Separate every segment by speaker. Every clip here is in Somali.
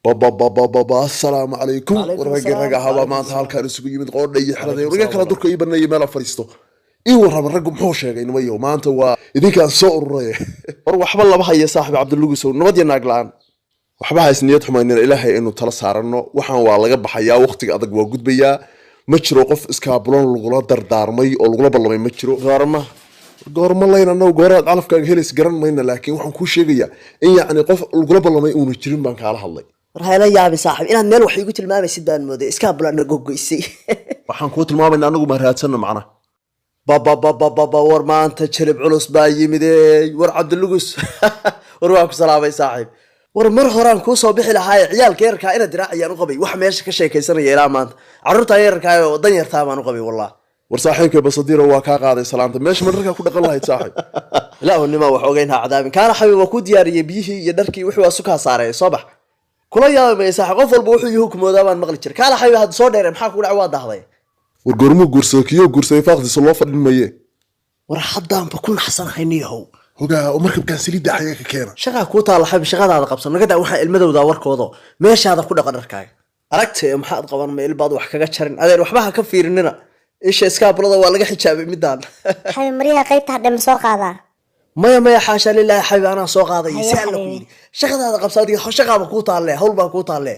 Speaker 1: بابا السلام عليكم ورجع هوا ما أنت هالكار سوي من قرن أي حدا ورجع كلا دور كي بني ملا فريستو إيوه رب الرجل محوشة إنه مايو ما أنت هو إذا كان صقر وروح بالله بحي يا صاحبي عبد اللوجس ونودي الناقلان وحبها سنيتهم إن الإله إنه ترى صارنا وحن والله جب حياة وقتك أدق وجود بيا مشرو قف إسكابلون الغلط دردار مي أو الغلط بالله ما مشرو غارما الله يننا وغارات على فكرة هيلس جرن مينا لكن وحن كل شيء جيا إيه يعني قف الغلط بالله ما يقوم يشترين بنك على الله
Speaker 2: رهلا يا أبي صاحب إن النيل وحي قلت الماء سيدان مودي إسكابلون نجوج يسي
Speaker 1: وحن كوت الماء من أنا ومرهات سنة معنا
Speaker 2: بابا ور ما أنت تشرب علوس باي مدي ور عبد اللوجس ورواك سلام يا صاحب ور مر هران كوسو بحي لهاي عيال كيركا إنا دراعي أنا قبي وح ماشي كشيء كيسر يلا ما أنت عرضت يركا ودنيا ثام أنا قبي والله
Speaker 1: ورصاحبك بصديره وكا قاضي سلامته ماشي من ركا كل الله يتصاحب
Speaker 2: لا هو إنما وحوجينها عذاب كان حبيب وكود ياري بيه يدركي وحوا سكها صار صباح كل يوم يساح قفل بوحي يهوك مودابان مغلي جير كان حبيب هاد soo dheer maxaa ku dhac waa dahday
Speaker 1: wargormo gursakiyo gursay faaqdi soo fadhin maye
Speaker 2: war haddaan ba kun xasan hayniyo
Speaker 1: hoga markabkan saliida xayaa ka keena
Speaker 2: shaqa ku taal xabib shaqadaada qabsan naga daa waxa ilmadowda warkoodo meeshaada ku dhaqan dharkaaga aragtay maxaad qaban meel baad wax kaga jarin adeer waxba ha ka fiirinina isha iskaabulada waa laga xijaabay midaan
Speaker 3: xabib mariya qaybta hadda soo qaadaa
Speaker 2: maya xaasha lillahi xabib ana soo qaaday saan la fiiri shaqadaada qabsadii shaqaba ku taale hawl baa ku taale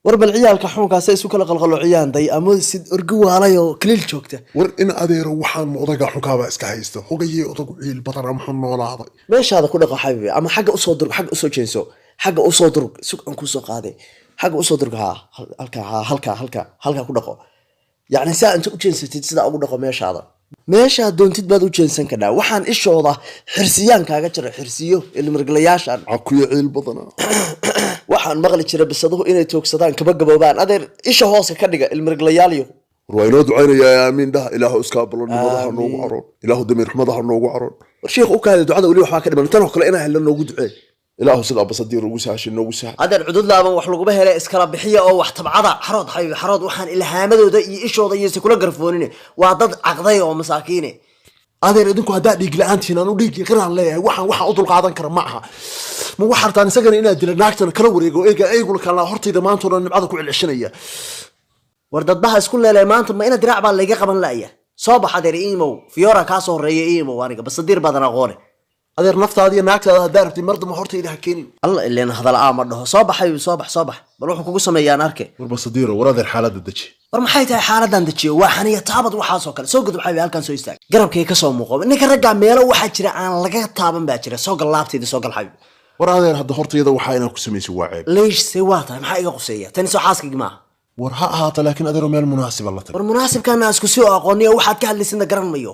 Speaker 2: war bal ciyaalka xunkaas ay isu kala qalqalociyaan day ama sid orgu waalayo kaliil joogta
Speaker 1: war in adeero waxaan odaga xunkaaba iska haysto hogayay odagu ciil badan ama xun noolaaday
Speaker 2: meeshaada ku dhaqo xabibi ama xagga u soo durg xagga u soo jeenso xagga u soo durg suuqan ku soo qaaday xagga u soo durg halka ku dhaqo يعني ساعة أنت وجنسيتي سida ugu dhaqo meeshaada meesha doontid baad u jeensan karaa waxaan ishooda xirsiyaan kaaga jira xirsiyo ilmirglayaashan
Speaker 1: akuyo ciil badana
Speaker 2: waxaan maqli jiray bisaduhu inay toogsadaan kaba gaboobaan adeer isha hoos ka dhiga ilmirglayaaliyo
Speaker 1: ruwayno ducaynaya aamin dah ilaahu iska balon nimadaha noogu caroon ilaahu damir xumadaha noogu caroon
Speaker 2: sheekh u kaale ducada wali waxa ka dhiman tan oo kale inaa helo noogu ducee
Speaker 1: ilaahu sida basadiir ugu saashin noogu sax
Speaker 2: adeer cudud laaban wax lagu helay iskala bixiya oo wax tabcada xarood xabiib xarood waxaan ilhaamadooda iyo ishooda iyo kula garfoonine waa dad caqday oo masaakiine
Speaker 1: adeer idinku hadaa dhiig la'aantiin aan u dhiigi qiraan leeyahay waxaan u dul qaadan kara ma aha ma waxartaan isagana inaad dila naagtana kala wareego eegul kala hortayda maanta oo nimcada ku cilcishanaya
Speaker 2: war dadbaha isku leelay maanta ma ina diraac baa laga qaban laaya soo bax adeer iimow fiora ka soo horeeyay iimow aniga basadiir badan aqoone
Speaker 1: adeer naftaada iyo naagtaada hadaa rabtay mardama hortayda ha keenin
Speaker 2: alla ileen hadal aama dhaho soo baxay soo bax bal wuxuu kugu sameeyaan arke
Speaker 1: war basadiiro war adeer xaaladda daji
Speaker 2: war maxay tahay xaaladan dajiyo waa xaniya taabad waxa soo kale soo gudub xabi halkan soo istaag garabkay ka soo muuqo ninka ragga meelo waxa jira aan laga taaban baa jira soo gal laabteeda soo gal xabi
Speaker 1: war adeer hadda hortayda waxa inaan ku sameeyay waa ceeb
Speaker 2: leesh say waa tahay maxay iga quseeya tan soo xaaskig ma
Speaker 1: war ha ahaata laakiin adeer meel munaasib la tahay
Speaker 2: war munaasibkana isku soo aqooniyo waxaad ka hadlaysid garan mayo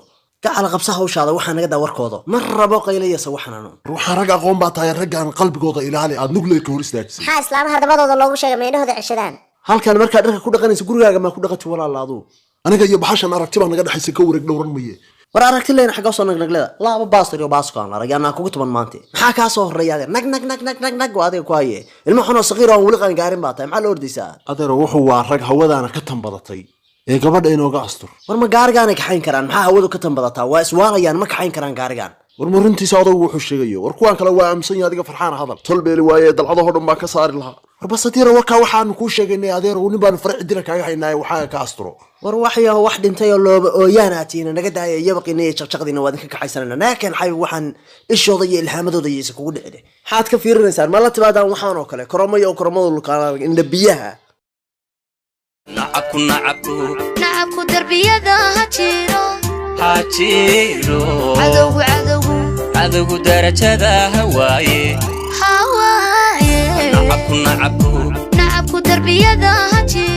Speaker 2: على قبصها وشاده وحنا نقدر وركوده مرة بقى إلي سوحنا
Speaker 1: روح رجع قوم بعطيه رجع عن قلب جوده إلى علي عاد نقول لك هورس داكس
Speaker 3: حاس لا هذا بدو الله وش جمعينه هذا عشران
Speaker 2: هل كان مركز رجع كده غني سكور يا جماعة كده غتي ولا الله ذو
Speaker 1: أنا جاي بحش أنا ركتب أنا قاعد أحس كورك دوران مية
Speaker 2: ورا ركت لي أنا حاجة أصلا نقول لا بباصر يباص كان رجعنا كوكت من مانتي حكى صهر رجال نق وهذا كويه المحنة صغيرة ولقى قارن بعطيه مع الأردي ساعة
Speaker 1: هذا روح هو رجع هو ده أنا كتم بضطي إيه قبل إنه قاصر
Speaker 2: ورما قارجان كحين كران محا هودو كتم بدتا واسواغيان ما كحين كران قارجان
Speaker 1: ورمرنتي صادو وحو شيغيو وركوان كلا waa amsan yaadiga farxaan hadal tolbeeli waaye dalcado hodhan baa ka saari lahaa warbasatiira waka waxaan ku sheegaynay adeer uu nibaan farci dira kaaga haynaa waxa ka astro
Speaker 2: war waxyo wax dhintay oo looba ooyaanaatiina naga daayay yabaqinay jaqjaqdiina waad ka kaxaysanana laakiin xay waxaan ishooda iyo ilhaamadooda yeesa kugu dhicday xaad ka fiirinaysaa ma la timaadaan waxaan oo kale koromayo koromadu luqaan in biyaha
Speaker 4: نعبكو دربيدا هاتشيرو عدو درجة هواي نعبكو دربيدا هاتشيرو